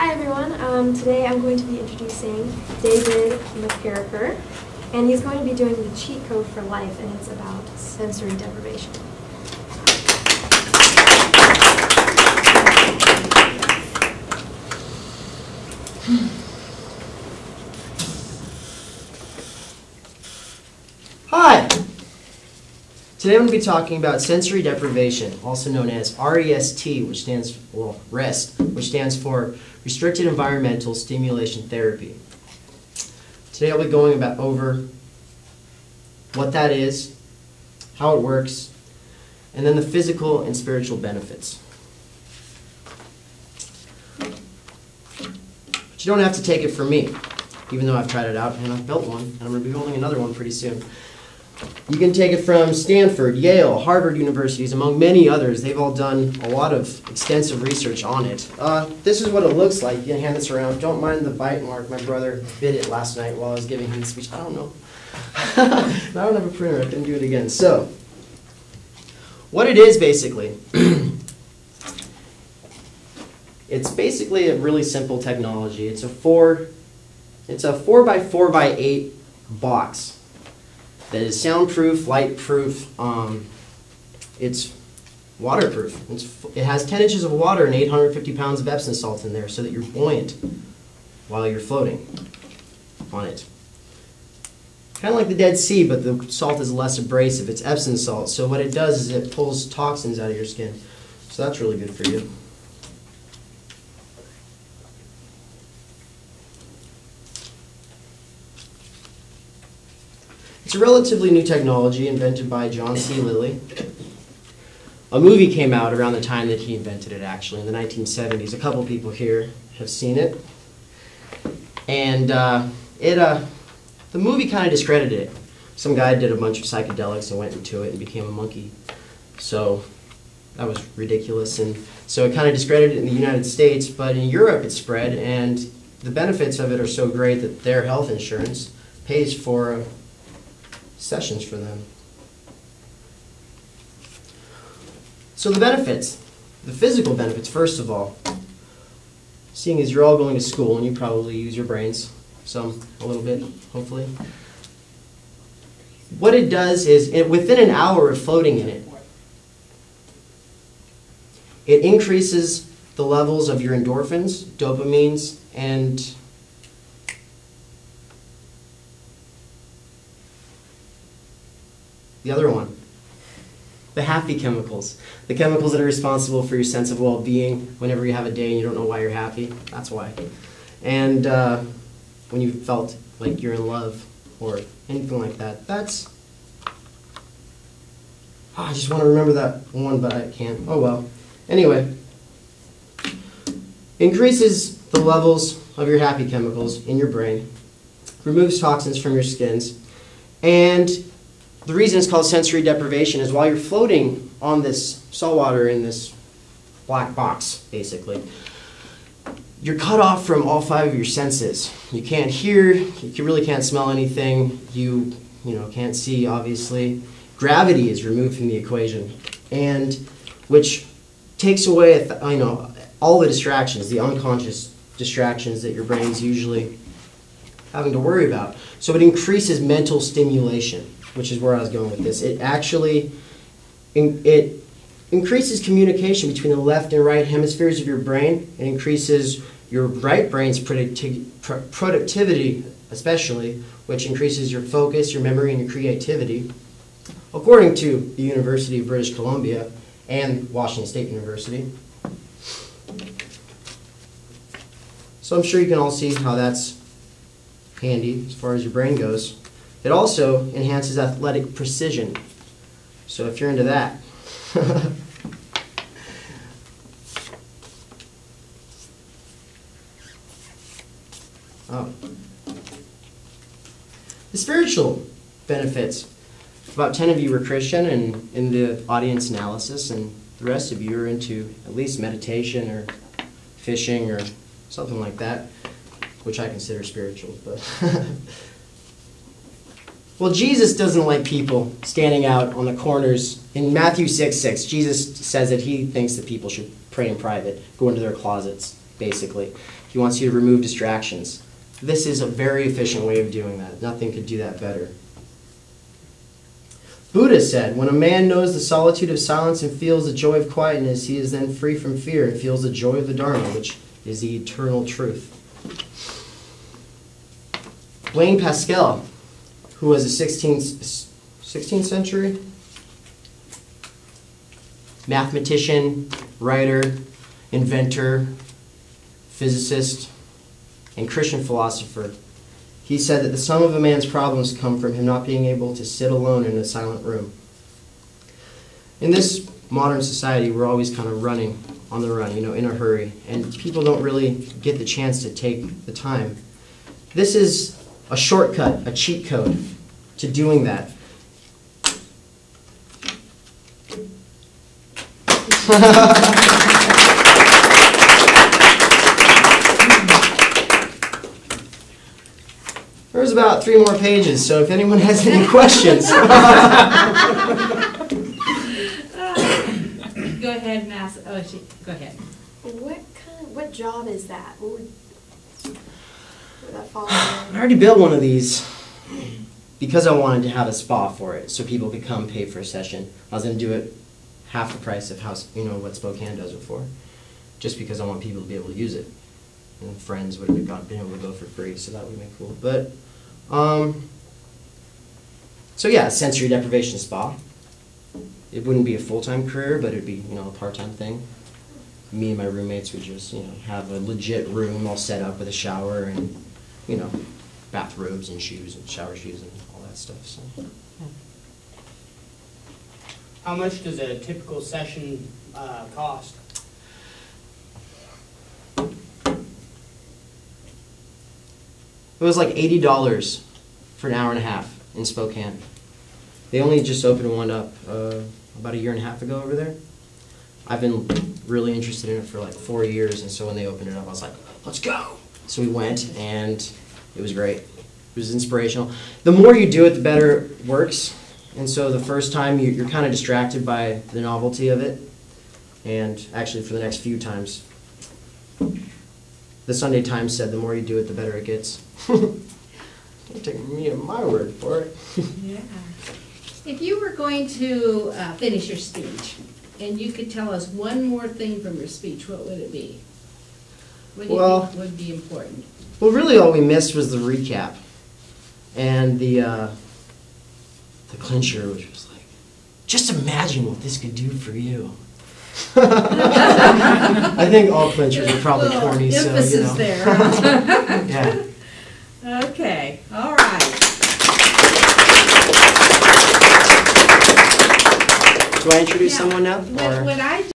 Hi everyone. Today I'm going to be introducing David McCarricker, and he's going to be doing the cheat code for life, and it's about sensory deprivation. Hi! Today I'm going to be talking about sensory deprivation, also known as REST, which stands for REST, which stands for Restricted Environmental Stimulation Therapy. Today I'll be going over what that is, how it works, and then the physical and spiritual benefits. But you don't have to take it from me, even though I've tried it out and I've built one, and I'm going to be building another one pretty soon. You can take it from Stanford, Yale, Harvard universities, among many others. They've all done a lot of extensive research on it. This is what it looks like. You can hand this around. Don't mind the bite mark. My brother bit it last night while I was giving him the speech. I don't know. I don't have a printer. I can do it again. So, what it is basically, it's basically a really simple technology. It's a 4x4x8 box that is soundproof, light-proof. It's waterproof. It has 10 inches of water and 850 pounds of Epsom salt in there so that you're buoyant while you're floating on it. Kind of like the Dead Sea, but the salt is less abrasive. It's Epsom salt, so what it does is it pulls toxins out of your skin. So that's really good for you. It's a relatively new technology invented by John C. Lilly. A movie came out around the time that he invented it, actually, in the 1970s. A couple people here have seen it. And the movie kind of discredited it. Some guy did a bunch of psychedelics and went into it and became a monkey. So that was ridiculous. And so it kind of discredited it in the United States, but in Europe it spread, and the benefits of it are so great that their health insurance pays for sessions for them. So the benefits, the physical benefits, first of all, seeing as you're all going to school and you probably use your brains, some a little bit, hopefully. What it does is, within an hour of floating in it, it increases the levels of your endorphins, dopamines, and the other one, the happy chemicals. The chemicals that are responsible for your sense of well-being whenever you have a day and you don't know why you're happy. That's why. And when you felt like you're in love or anything like that. That's... I just want to remember that one, but I can't. Oh well. Anyway, increases the levels of your happy chemicals in your brain, removes toxins from your skins, and the reason it's called sensory deprivation is while you're floating on this saltwater in this black box, basically, you're cut off from all 5 of your senses. You can't hear, you really can't smell anything, you can't see, obviously. Gravity is removed from the equation, and which takes away all the distractions, the unconscious distractions that your brain's usually having to worry about. So it increases mental stimulation, which is where I was going with this. It actually increases communication between the left and right hemispheres of your brain. It increases your right brain's productivity, especially, which increases your focus, your memory, and your creativity, according to the University of British Columbia and Washington State University. So I'm sure you can all see how that's handy as far as your brain goes. It also enhances athletic precision. So if you're into that. The spiritual benefits. About 10 of you were Christian and in the audience analysis, and the rest of you are into at least meditation or fishing or something like that, which I consider spiritual. But well, Jesus doesn't like people standing out on the corners. In Matthew 6:6, Jesus says that he thinks that people should pray in private, go into their closets, basically. He wants you to remove distractions. This is a very efficient way of doing that. Nothing could do that better. Buddha said, when a man knows the solitude of silence and feels the joy of quietness, he is then free from fear and feels the joy of the Dharma, which is the eternal truth. Blaise Pascal, who was a 16th century mathematician, writer, inventor, physicist, and Christian philosopher, he said that the sum of a man's problems come from him not being able to sit alone in a silent room. In this modern society, we're always kind of running on the run, in a hurry, and people don't really get the chance to take the time. This is a shortcut, a cheat code to doing that. There's about 3 more pages, so if anyone has any questions. Go ahead and ask. Oh, go ahead. What job is that? What would that fall under? I already built one of these because I wanted to have a spa for it, so people could come pay for a session. I was going to do it half the price of how, what Spokane does it for, just because I want people to be able to use it. And friends would have been able to go for free, so that would have been cool. But, so yeah, sensory deprivation spa. It wouldn't be a full-time career, but it'd be, a part-time thing. Me and my roommates would just, have a legit room all set up with a shower and, bathrobes and shoes and shower shoes and all that stuff. So, yeah. How much does a typical session cost? It was like $80 for an hour and a half in Spokane. They only just opened one up about 1.5 years ago over there. I've been really interested in it for like 4 years, and so when they opened it up, I was like, let's go! So we went, and it was great. It was inspirational. The more you do it, the better it works. And so the first time, you're kind of distracted by the novelty of it. And actually, for the next few times, the Sunday Times said the more you do it, the better it gets. Don't take me at my word for it. Yeah. If you were going to finish your speech, and you could tell us one more thing from your speech, what would it be? What do you think would be important? Well, really all we missed was the recap. And the clincher, which was like, just imagine what this could do for you. I think all clinchers are probably corny, so, emphasis there. Yeah. Okay, all right. Do I introduce someone now? What I